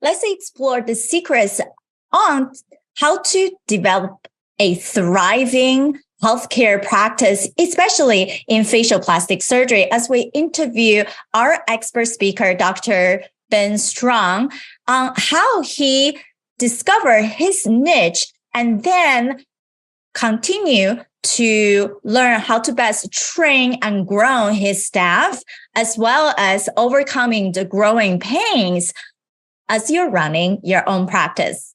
let's explore the secrets on how to develop a thriving healthcare practice, especially in facial plastic surgery, as we interview our expert speaker, Dr. Ben Stong, on how he discovered his niche and then continue to learn how to best train and grow his staff, as well as overcoming the growing pains as you're running your own practice.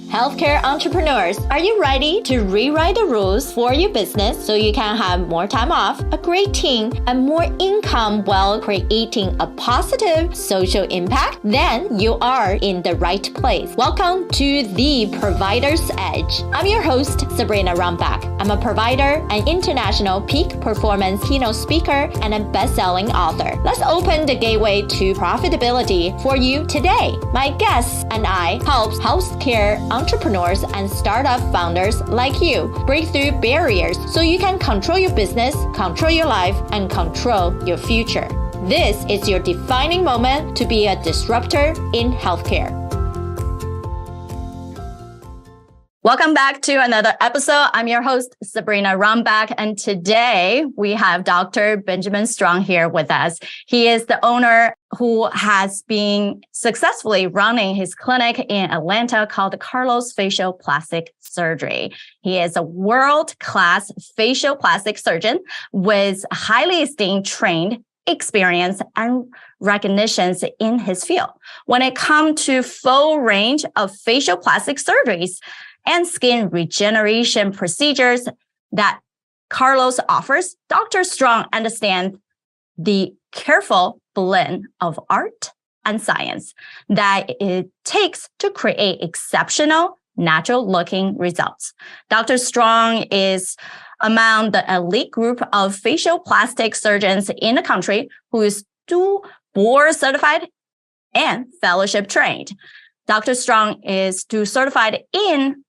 Healthcare entrepreneurs, are you ready to rewrite the rules for your business so you can have more time off, a great team, and more income while creating a positive social impact? Then you are in the right place. Welcome to The Provider's Edge. I'm your host, Sabrina Rumbach. I'm a provider, an international peak performance keynote speaker, and a best-selling author. Let's open the gateway to profitability for you today. My guests and I help healthcare entrepreneurs and startup founders like you break through barriers so you can control your business, control your life, and control your future. This is your defining moment to be a disruptor in healthcare. Welcome back to another episode. I'm your host, Sabrina Rumbach, and today we have Dr. Benjamin Stong here with us. He is the owner who has been successfully running his clinic in Atlanta called Carlos Facial Plastic Surgery. He is a world-class facial plastic surgeon with highly esteemed trained experience and recognitions in his field. When it comes to full range of facial plastic surgeries and skin regeneration procedures that Carlos offers, Dr. Stong understands the careful blend of art and science that it takes to create exceptional, natural-looking results. Dr. Stong is among the elite group of facial plastic surgeons in the country who is dual board certified and fellowship trained. Dr. Stong is dual certified in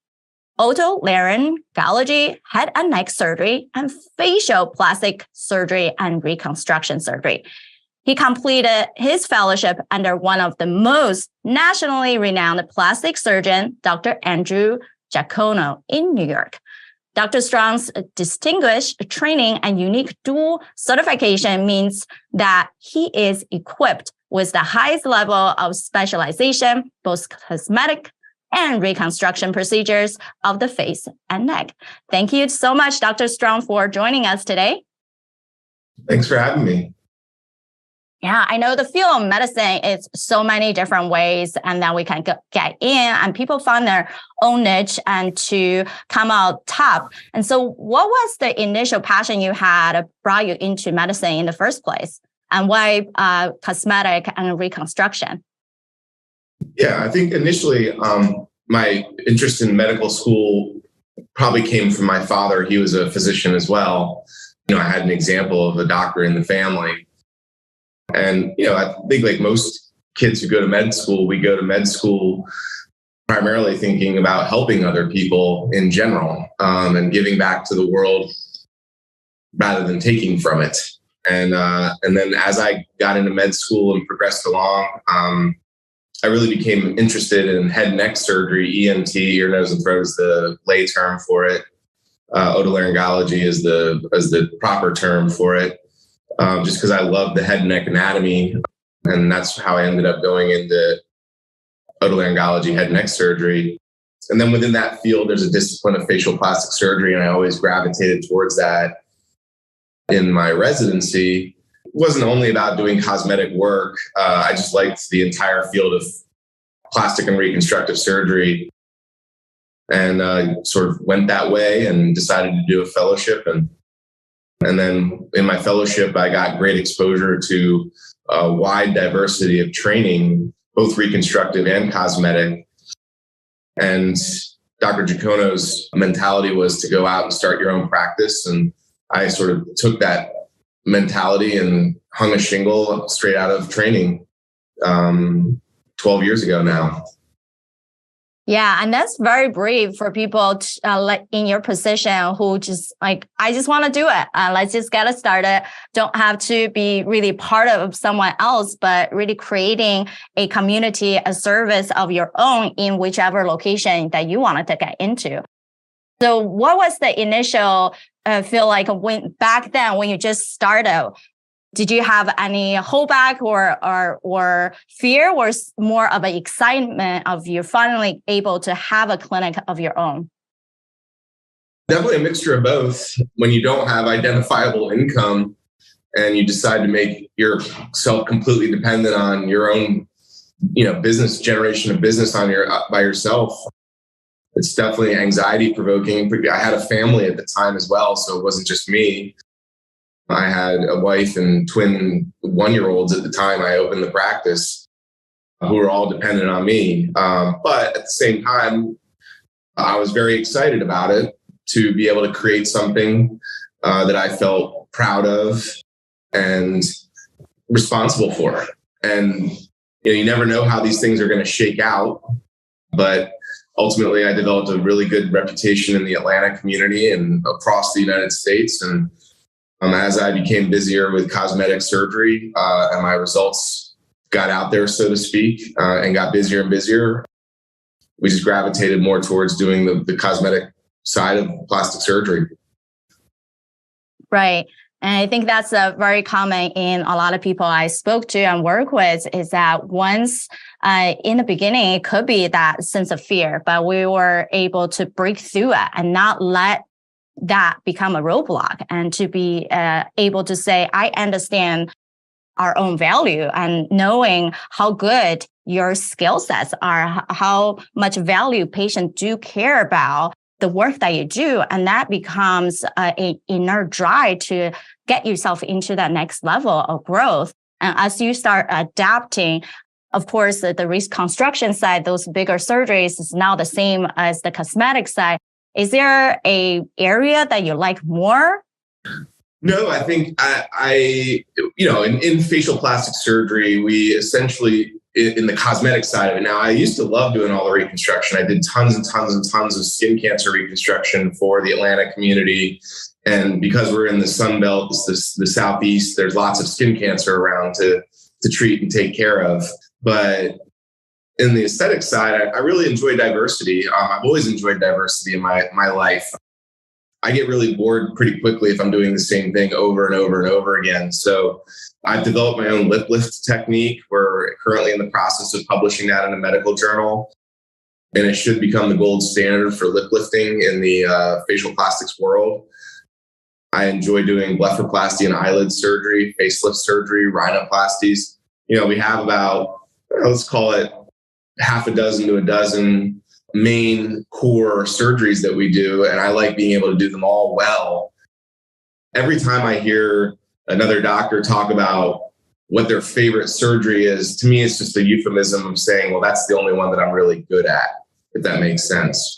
otolaryngology, head and neck surgery, and facial plastic surgery and reconstruction surgery. He completed his fellowship under one of the most nationally renowned plastic surgeon, Dr. Andrew Giacono in New York. Dr. Stong's distinguished training and unique dual certification means that he is equipped with the highest level of specialization, both cosmetic and reconstruction procedures of the face and neck. Thank you so much, Dr. Stong, for joining us today. Thanks for having me. Yeah, I know the field of medicine is so many different ways, and then we can get in, and people find their own niche and to come out top. And so what was the initial passion you had brought you into medicine in the first place? And why cosmetic and reconstruction? Yeah, I think initially my interest in medical school probably came from my father. He was a physician as well. I had an example of a doctor in the family. And, I think like most kids who go to med school, we go to med school primarily thinking about helping other people in general and giving back to the world rather than taking from it. And then as I got into med school and progressed along, I really became interested in head and neck surgery. ENT, ear, nose, and throat is the lay term for it. Otolaryngology is the proper term for it. Just because I love the head and neck anatomy. And that's how I ended up going into otolaryngology, head and neck surgery. And then within that field, there's a discipline of facial plastic surgery. And I always gravitated towards that in my residency. It wasn't only about doing cosmetic work. I just liked the entire field of plastic and reconstructive surgery. And sort of went that way and decided to do a fellowship. And then in my fellowship, I got great exposure to a wide diversity of training, both reconstructive and cosmetic. And Dr. Giacono's mentality was to go out and start your own practice. And I sort of took that mentality and hung a shingle straight out of training 12 years ago now. Yeah, and that's very brave for people like in your position who just like, I just want to do it. Let's just get it started. Don't have to be really part of someone else, but really creating a community, a service of your own in whichever location that you wanted to get into. So what was the initial feel like when back then when you just started? Did you have any holdback or fear, or more of an excitement of you finally able to have a clinic of your own? Definitely a mixture of both. When you don't have identifiable income and you decide to make yourself completely dependent on your own, business generation of business by yourself, it's definitely anxiety provoking. I had a family at the time as well, so it wasn't just me. I had a wife and twin 1-year-olds at the time I opened the practice who were all dependent on me. But at the same time, I was very excited about it to be able to create something that I felt proud of and responsible for. And you never know how these things are going to shake out. But ultimately, I developed a really good reputation in the Atlanta community and across the United States. And as I became busier with cosmetic surgery and my results got out there, so to speak, and got busier and busier, we just gravitated more towards doing the cosmetic side of plastic surgery. Right. And I think that's very common in a lot of people I spoke to and work with, is that once in the beginning, it could be that sense of fear, but we were able to break through it and not let that become a roadblock, and to be able to say, I understand our own value, and knowing how good your skill sets are, how much value patients do care about the work that you do. And that becomes an inner drive to get yourself into that next level of growth. And as you start adapting, of course, the reconstruction side, those bigger surgeries is now the same as the cosmetic side. Is there a area that you like more? No, I think in facial plastic surgery, we essentially, in the cosmetic side of it. Now, I used to love doing all the reconstruction. I did tons and tons and tons of skin cancer reconstruction for the Atlanta community. And because we're in the Sun Belt, the Southeast, there's lots of skin cancer around to treat and take care of. But in the aesthetic side, I really enjoy diversity. I've always enjoyed diversity in my life. I get really bored pretty quickly if I'm doing the same thing over and over and over again. So I've developed my own lip lift technique. We're currently in the process of publishing that in a medical journal. And it should become the gold standard for lip lifting in the facial plastics world. I enjoy doing blepharoplasty and eyelid surgery, facelift surgery, rhinoplasties. We have about, let's call it half a dozen to a dozen main core surgeries that we do. And I like being able to do them all well. Every time I hear another doctor talk about what their favorite surgery is, to me, it's just a euphemism of saying, well, that's the only one that I'm really good at, if that makes sense.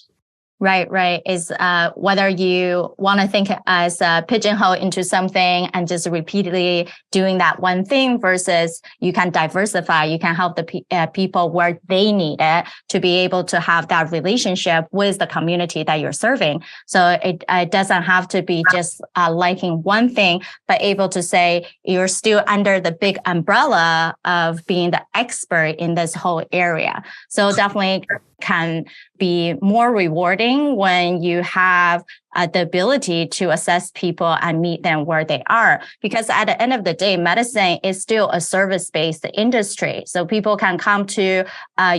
Right. Is whether you want to think as a pigeonhole into something and just repeatedly doing that one thing, versus you can diversify, you can help the people where they need it to be able to have that relationship with the community that you're serving. So it doesn't have to be just liking one thing, but able to say you're still under the big umbrella of being the expert in this whole area. So definitely can be more rewarding when you have the ability to assess people and meet them where they are. Because at the end of the day, medicine is still a service-based industry. So people can come to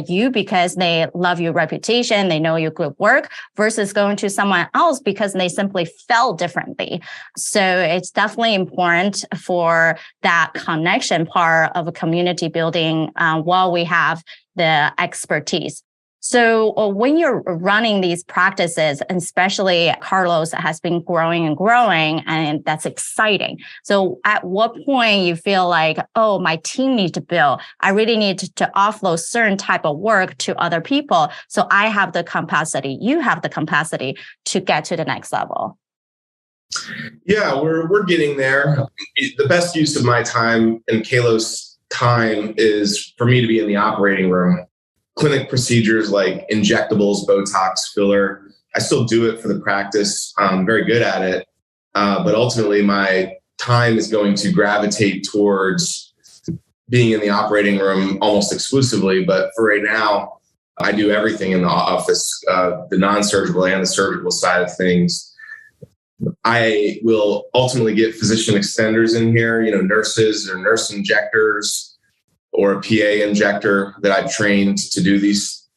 you because they love your reputation, they know your good work, versus going to someone else because they simply felt differently. So it's definitely important for that connection part of a community building while we have the expertise. So when you're running these practices, and especially Carlos has been growing and growing, and that's exciting. So at what point you feel like, oh, my team needs to build, I really need to offload certain type of work to other people. So I have the capacity, you have the capacity to get to the next level. Yeah, we're getting there. The best use of my time and Kalos' time is for me to be in the operating room. clinic procedures like injectables, Botox, filler. I still do it for the practice. I'm very good at it. But ultimately, my time is going to gravitate towards being in the operating room almost exclusively. But for right now, I do everything in the office, the non-surgical and the surgical side of things. I will ultimately get physician extenders in here, nurses or nurse injectors or a PA injector that I've trained to do these,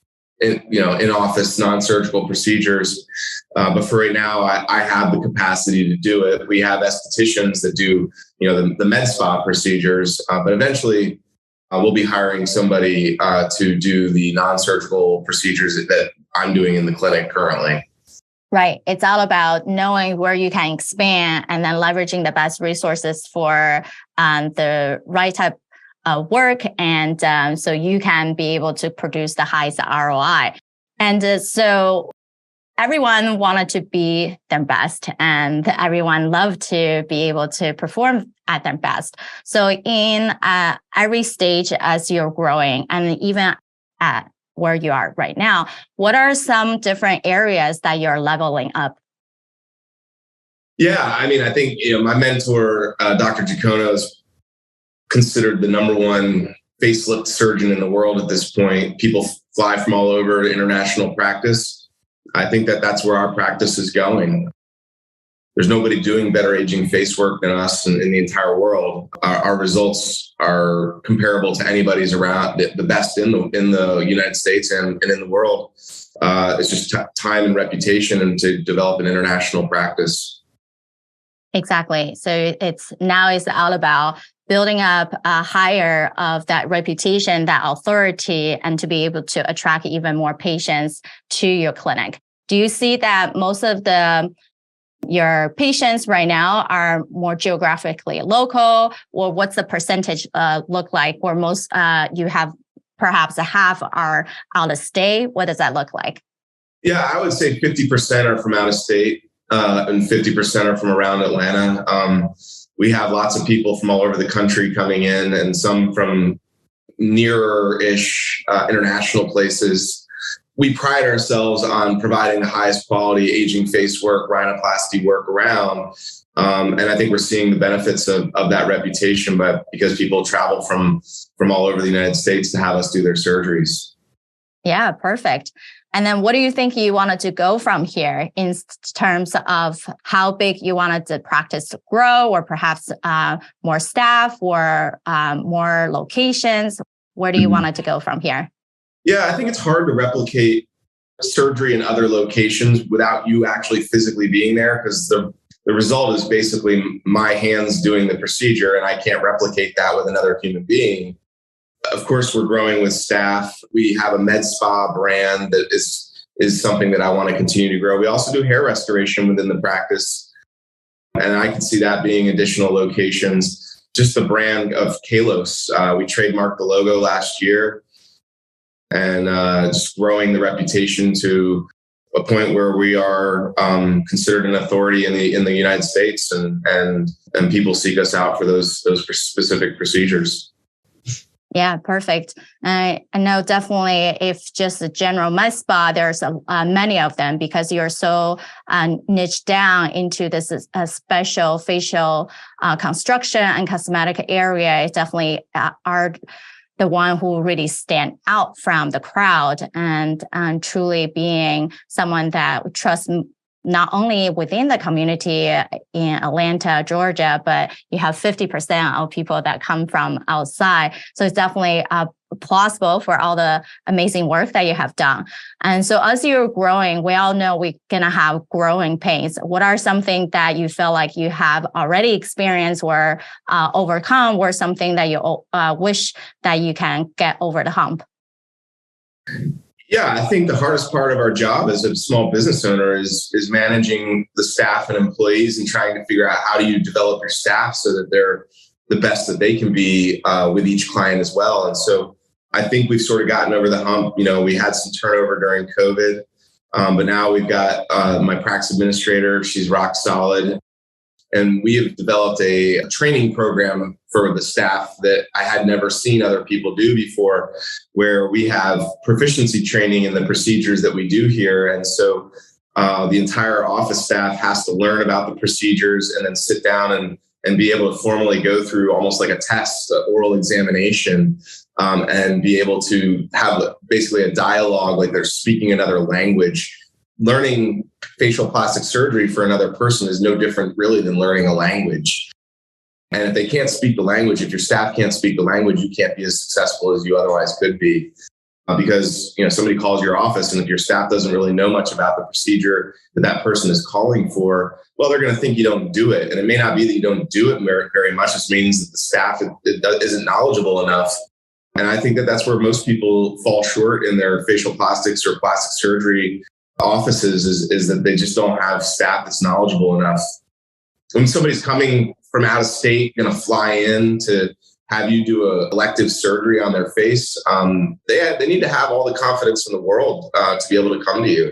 in-office non-surgical procedures. But for right now, I have the capacity to do it. We have estheticians that do, the med spa procedures, but eventually we'll be hiring somebody to do the non-surgical procedures that I'm doing in the clinic currently. Right. It's all about knowing where you can expand and then leveraging the best resources for the right type of work. And so you can be able to produce the highest ROI. And so everyone wanted to be their best and everyone loved to be able to perform at their best. So in every stage as you're growing and even at where you are right now, what are some different areas that you're leveling up? Yeah, I think, my mentor, Dr. Giacono, is considered the number one facelift surgeon in the world at this point. People fly from all over to international practice. I think that's where our practice is going. There's nobody doing better aging face work than us in the entire world. Our results are comparable to anybody's around, the best in the United States and in the world. It's just time and reputation and to develop an international practice. Exactly. So it's all about building up a higher of that reputation, that authority, and to be able to attract even more patients to your clinic. Do you see that most of your patients right now are more geographically local, or what's the percentage look like? Or most you have perhaps a half are out of state. What does that look like? Yeah, I would say 50% are from out of state and 50% are from around Atlanta. We have lots of people from all over the country coming in and some from nearer-ish international places. We pride ourselves on providing the highest quality aging face work, rhinoplasty work around. And I think we're seeing the benefits of that reputation, but because people travel from all over the United States to have us do their surgeries. Yeah, perfect. And then what do you think you wanted to go from here in terms of how big you wanted the practice to grow, or perhaps more staff or more locations? Where do you want it to go from here? Yeah, I think it's hard to replicate surgery in other locations without you actually physically being there, because the result is basically my hands doing the procedure, and I can't replicate that with another human being. Of course, we're growing with staff. We have a med spa brand that is something that I want to continue to grow. We also do hair restoration within the practice, and I can see that being additional locations. Just the brand of Kalos. We trademarked the logo last year. And just growing the reputation to a point where we are considered an authority in the United States, and people seek us out for those specific procedures. Yeah, perfect. I know definitely if just a general med spa, there's many of them because you're so niched down into this special facial construction and cosmetic area. It definitely are the one who really stand out from the crowd and truly being someone that trusts not only within the community in Atlanta, Georgia, but you have 50% of people that come from outside. So it's definitely plausible for all the amazing work that you have done. And so as you're growing, we all know we're going to have growing pains. What are something that you feel like you have already experienced or overcome, or something that you wish that you can get over the hump? Yeah, I think the hardest part of our job as a small business owner is managing the staff and employees and trying to figure out how do you develop your staff so that they're the best that they can be with each client as well. And so I think we've sort of gotten over the hump. We had some turnover during COVID, but now we've got my practice administrator. She's rock solid. And we have developed a training program for the staff that I had never seen other people do before, where we have proficiency training in the procedures that we do here. And so the entire office staff has to learn about the procedures and then sit down and be able to formally go through almost like a test, an oral examination, and be able to have basically a dialogue like they're speaking another language. Learning facial plastic surgery for another person is no different really than learning a language. And if they can't speak the language, if your staff can't speak the language, you can't be as successful as you otherwise could be. Because somebody calls your office, and if your staff doesn't really know much about the procedure that person is calling for, well, they're going to think you don't do it. And it may not be that you don't do it very much. It just means that the staff isn't knowledgeable enough. And I think that that's where most people fall short in their facial plastics or plastic surgery offices is that they just don't have staff that's knowledgeable enough. When somebody's coming from out of state, going to fly in to have you do a elective surgery on their face, they need to have all the confidence in the world to be able to come to you.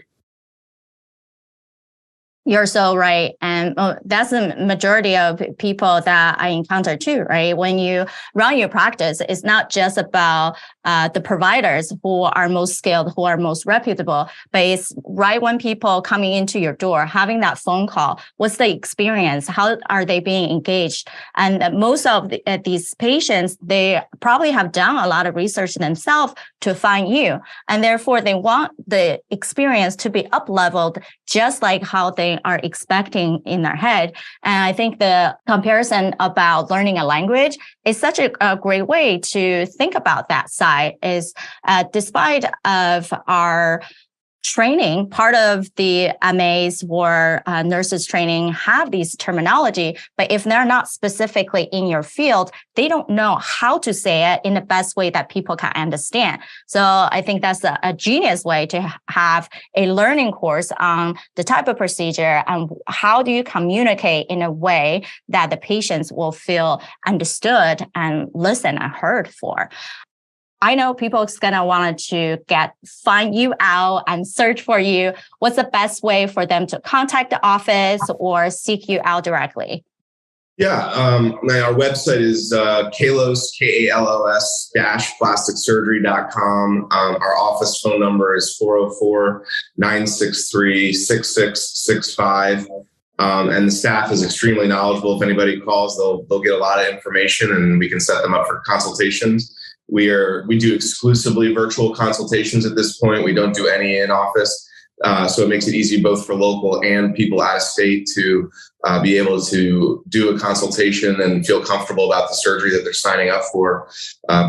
You're so right. And that's the majority of people that I encounter too, right? When you run your practice, it's not just about the providers who are most skilled, who are most reputable, but it's right when people coming into your door, having that phone call, what's the experience? How are they being engaged? And most of these patients, they probably have done a lot of research themselves to find you. And therefore, they want the experience to be up-leveled, just like how they are expecting in their head. And I think the comparison about learning a language is such a great way to think about that side is despite of our training, part of the MAs or nurses training have these terminology, but if they're not specifically in your field, they don't know how to say it in the best way that people can understand. So I think that's a genius way to have a learning course on the type of procedure and how do you communicate in a way that the patients will feel understood and listened and heard for. I know people are going to want to find you out and search for you. What's the best way for them to contact the office or seek you out directly? Yeah, our website is Kalos, K-A-L-O-S -plasticsurgery.com. Our office phone number is 404-963-6665. And the staff is extremely knowledgeable. If anybody calls, they'll get a lot of information and we can set them up for consultations. We do exclusively virtual consultations at this point. We don't do any in-office. So it makes it easy both for local and people out of state to be able to do a consultation and feel comfortable about the surgery that they're signing up for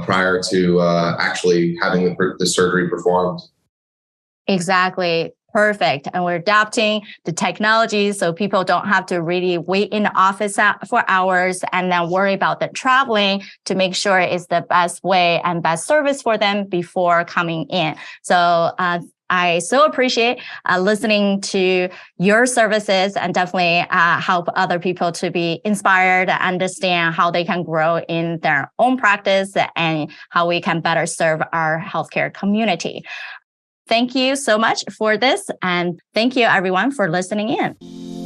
prior to actually having the surgery performed. Exactly. Perfect. And we're adapting the technology so people don't have to really wait in the office for hours and then worry about the traveling to make sure it's the best way and best service for them before coming in. So I so appreciate listening to your services and definitely help other people to be inspired, understand how they can grow in their own practice and how we can better serve our healthcare community. Thank you so much for this, and thank you everyone for listening in.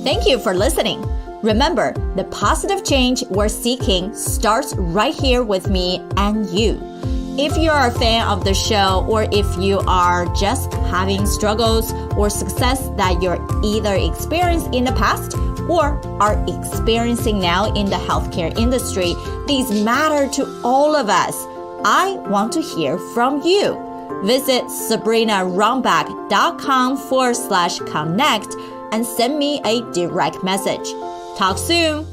Thank you for listening. Remember, the positive change we're seeking starts right here with me and you. If you are a fan of the show, or if you are just having struggles or success that you're either experienced in the past or are experiencing now in the healthcare industry, these matter to all of us. I want to hear from you. Visit SabrinaRombach.com/connect and send me a direct message. Talk soon.